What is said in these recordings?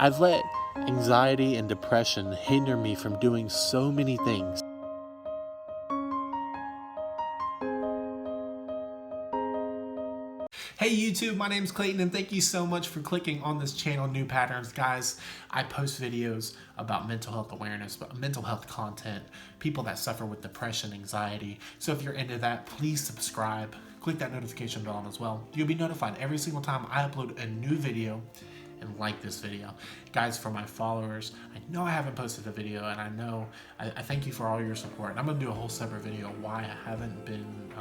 I've let anxiety and depression hinder me from doing so many things. Hey YouTube, my name's Clayton and thank you so much for clicking on this channel, New Patterns. Guys, I post videos about mental health awareness, mental health content, people that suffer with depression, anxiety. So if you're into that, please subscribe. Click that notification bell on as well. You'll be notified every single time I upload a new video, and like this video. Guys, for my followers, I know I haven't posted a video, and I thank you for all your support. And I'm gonna do a whole separate video on why I haven't been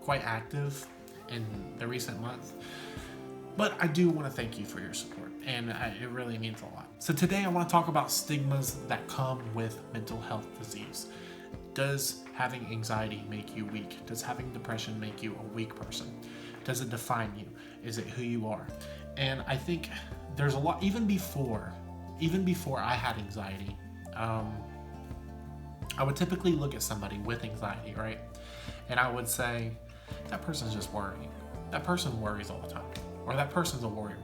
quite active in the recent month, but I do want to thank you for your support, and it really means a lot. So today I want to talk about stigmas that come with mental health disease. Does having anxiety make you weak? Does having depression make you a weak person? Does it define you? Is it who you are? And I think there's a lot, even before I had anxiety, I would typically look at somebody with anxiety, right? And I would say, that person's just worrying. That person worries all the time. Or that person's a worrier.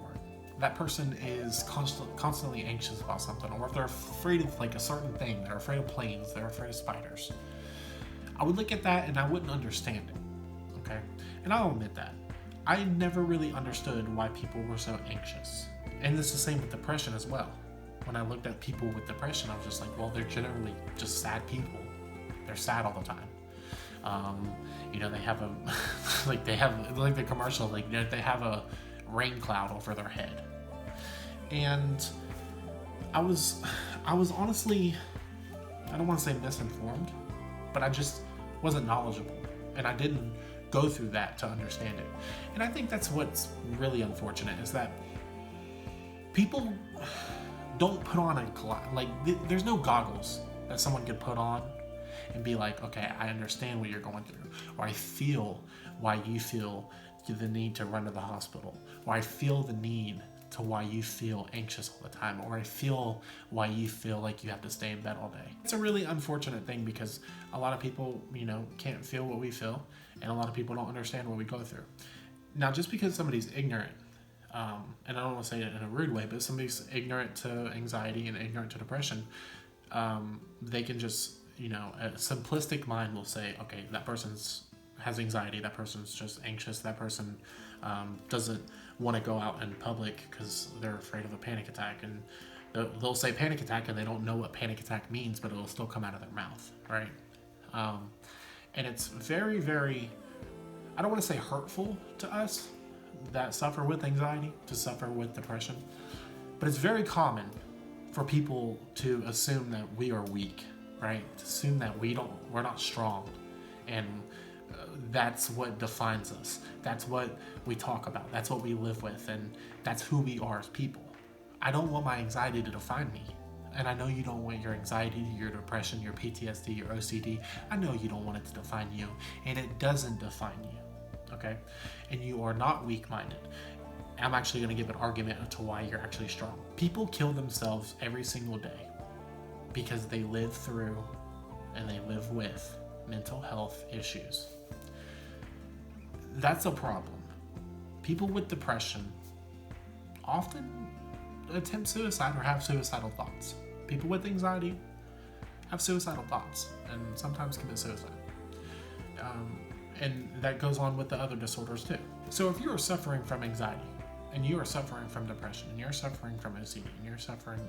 That person is constantly anxious about something. Or if they're afraid of like a certain thing, they're afraid of planes, they're afraid of spiders. I would look at that and I wouldn't understand it, okay? And I'll admit that. I never really understood why people were so anxious. And it's the same with depression as well. When I looked at people with depression, I was just like, well, they're generally just sad people. They're sad all the time. They have like the commercial, they have a rain cloud over their head. And I was honestly, I don't want to say misinformed, but I just wasn't knowledgeable, and I didn't go through that to understand it. And I think that's what's really unfortunate, is that people don't put on there's no goggles that someone could put on and be like, okay, I understand what you're going through, or I feel why you feel the need to run to the hospital, or I feel the need to why you feel anxious all the time, or I feel why you feel like you have to stay in bed all day. It's a really unfortunate thing because a lot of people, can't feel what we feel, and a lot of people don't understand what we go through. Now, just because somebody's ignorant, and I don't want to say it in a rude way, but somebody's ignorant to anxiety and ignorant to depression, they can just, a simplistic mind will say, okay, that has anxiety, that person's just anxious, that person doesn't want to go out in public because they're afraid of a panic attack, and they'll say panic attack and they don't know what panic attack means, but it'll still come out of their mouth, right? And it's very, very, I don't want to say hurtful to us that suffer with anxiety, to suffer with depression, but it's very common for people to assume that we are weak, right? To assume that we're not strong, and that's what defines us. That's what we talk about. That's what we live with, and that's who we are as people. I don't want my anxiety to define me, and I know you don't want your anxiety, your depression, your PTSD, your OCD. I know you don't want it to define you, and it doesn't define you, okay? And you are not weak-minded. I'm actually going to give an argument to why you're actually strong. People kill themselves every single day because they live through and they live with mental health issues. That's a problem. People with depression often attempt suicide or have suicidal thoughts. People with anxiety have suicidal thoughts and sometimes commit suicide. And that goes on with the other disorders too. So if you are suffering from anxiety, and you are suffering from depression, and you're suffering from OCD, and you're suffering,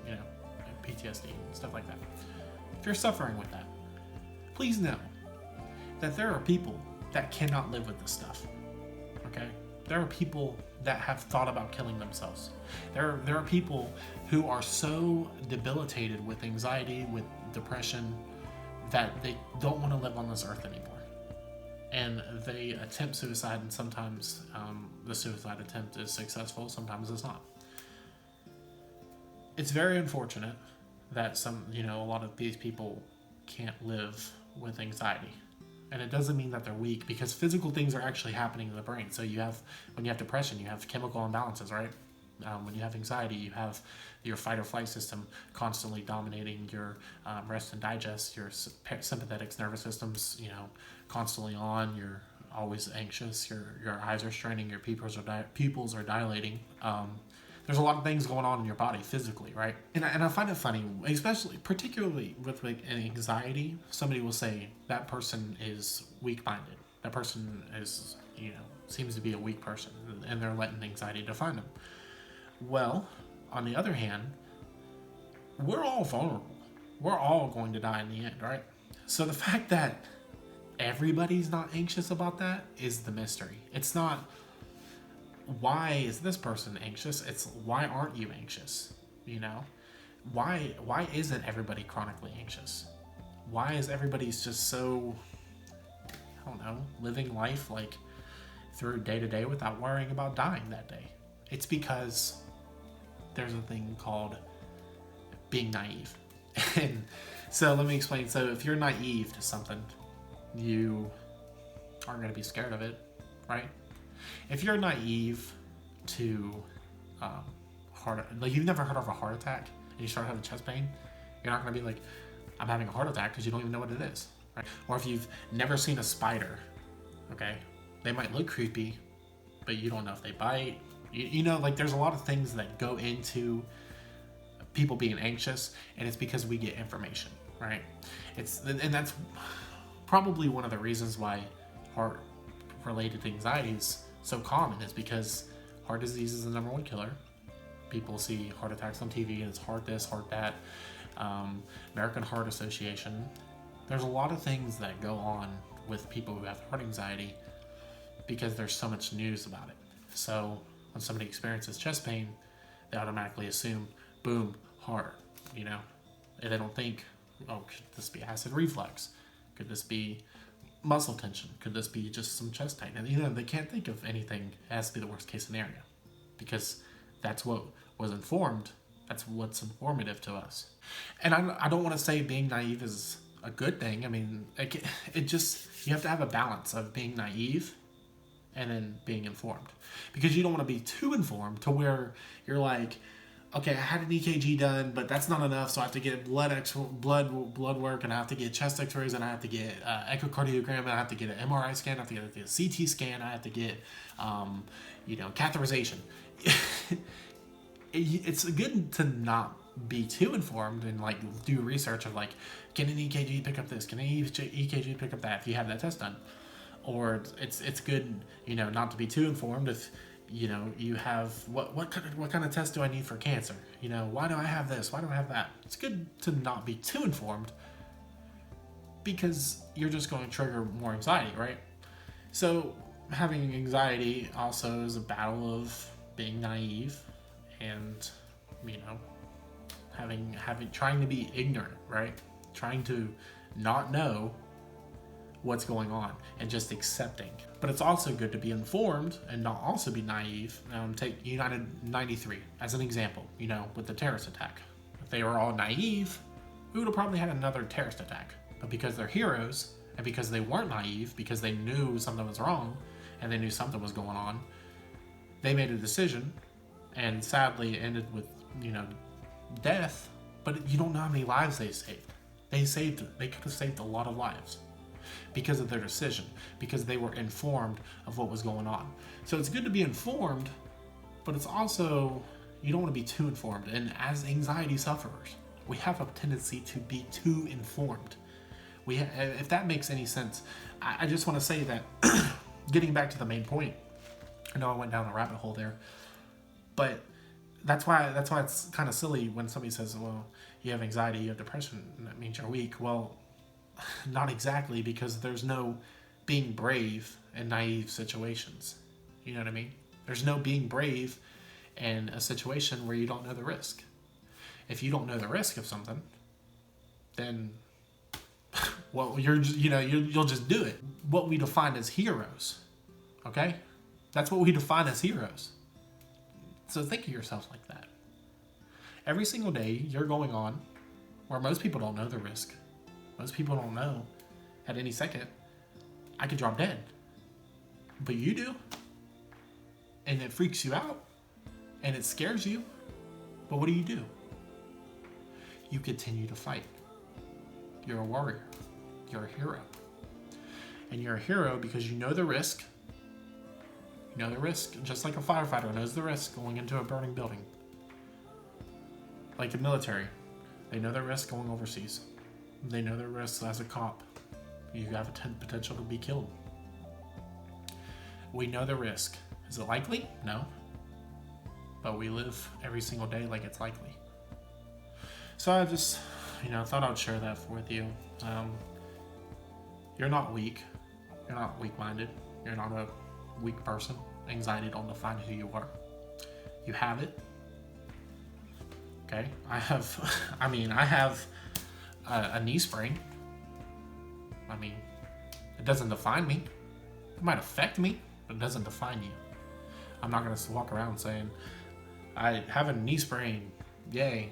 PTSD and stuff like that, if you're suffering with that, please know that there are people that cannot live with this stuff, okay? There are people that have thought about killing themselves. There are people who are so debilitated with anxiety, with depression, that they don't want to live on this earth anymore. And they attempt suicide, and sometimes the suicide attempt is successful, sometimes it's not. It's very unfortunate that a lot of these people can't live with anxiety. And it doesn't mean that they're weak, because physical things are actually happening in the brain. So when you have depression, you have chemical imbalances, right? When you have anxiety, you have your fight or flight system constantly dominating your rest and digest, your sympathetic nervous system's, constantly on, you're always anxious, your eyes are straining, your pupils are dilating. there's a lot of things going on in your body physically, right? And I find it funny, especially particularly with like anxiety. Somebody will say that person is weak-minded. That person is, seems to be a weak person, and they're letting anxiety define them. Well, on the other hand, we're all vulnerable. We're all going to die in the end, right? So the fact that everybody's not anxious about that is the mystery. It's not, why is this person anxious? It's, why aren't you anxious? Why isn't everybody chronically anxious? Why is everybody's just so, I don't know, living life like through day to day without worrying about dying that day? It's because there's a thing called being naive. And so let me explain. So if you're naive to something, you aren't going to be scared of it, right? If you're naive to like you've never heard of a heart attack and you start having chest pain, you're not going to be like, I'm having a heart attack, because you don't even know what it is, right? Or if you've never seen a spider, okay, they might look creepy, but you don't know if they bite. Like there's a lot of things that go into people being anxious, and it's because we get information, right? And that's probably one of the reasons why heart related anxiety is so common, is because heart disease is the number one killer. People see heart attacks on TV and it's heart this, heart that. American Heart Association. There's a lot of things that go on with people who have heart anxiety because there's so much news about it. So when somebody experiences chest pain, they automatically assume, boom, heart, and they don't think, oh, could this be acid reflux? Could this be muscle tension? Could this be just some chest tightness? They can't think of anything. It has to be the worst case scenario, because that's what was informed. That's what's informative to us. And I don't want to say being naive is a good thing. I mean, it just, you have to have a balance of being naive and then being informed, because you don't want to be too informed to where you're like, okay, I had an EKG done, but that's not enough, so I have to get blood work, and I have to get chest x-rays, and I have to get echocardiogram, and I have to get an MRI scan, I have to get a CT scan, I have to get, catheterization. It's good to not be too informed and like do research of like, can an EKG pick up this? Can an EKG pick up that? If you have that test done, or it's good, not to be too informed if you have what kind of test do I need for cancer? Why do I have this? Why do I have that? It's good to not be too informed, because you're just going to trigger more anxiety, right? So having anxiety also is a battle of being naive and trying to be ignorant, right? Trying to not know what's going on and just accepting. But it's also good to be informed and not also be naive. Take United 93 as an example, with the terrorist attack. If they were all naive, we would have probably had another terrorist attack. But because they're heroes, and because they weren't naive, because they knew something was wrong and they knew something was going on, they made a decision, and sadly it ended with death. But you don't know how many lives they saved. They could have saved a lot of lives because of their decision, because they were informed of what was going on. So it's good to be informed, but it's also, you don't want to be too informed. And as anxiety sufferers, we have a tendency to be too informed. If that makes any sense, I just want to say that getting back to the main point, I know I went down a rabbit hole there, but that's why it's kind of silly when somebody says, well, you have anxiety, you have depression, and that means you're weak. Well, not exactly, because there's no being brave in naive situations. You know what I mean? There's no being brave in a situation where you don't know the risk. If you don't know the risk of something, then, well, you'll just do it. What we define as heroes, okay? That's what we define as heroes. So think of yourself like that. Every single day you're going on where most people don't know the risk. Most people don't know at any second I could drop dead. But you do. And it freaks you out. And it scares you. But what do? You continue to fight. You're a warrior. You're a hero. And you're a hero because you know the risk. You know the risk, just like a firefighter knows the risk going into a burning building. Like the military, they know their risk going overseas. They know their risks as a cop. You have a potential to be killed. We know the risk. Is it likely? No. But we live every single day like it's likely. So I just, thought I'd share that with you. You're not weak. You're not weak-minded. You're not a weak person. Anxiety don't define who you are. You have it. Okay? I have a knee sprain. It doesn't define me. It might affect me, but it doesn't define you. I'm not going to walk around saying, I have a knee sprain. Yay.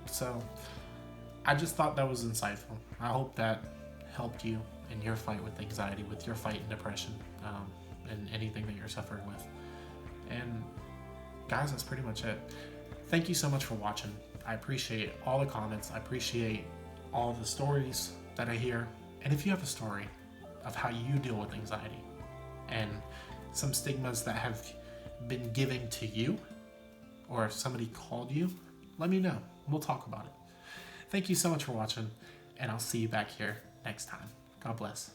So, I just thought that was insightful. I hope that helped you in your fight with anxiety, with your fight in depression, and anything that you're suffering with. And guys, that's pretty much it. Thank you so much for watching. I appreciate all the comments. I appreciate all the stories that I hear. And if you have a story of how you deal with anxiety and some stigmas that have been given to you, or if somebody called you, let me know. We'll talk about it. Thank you so much for watching, and I'll see you back here next time. God bless.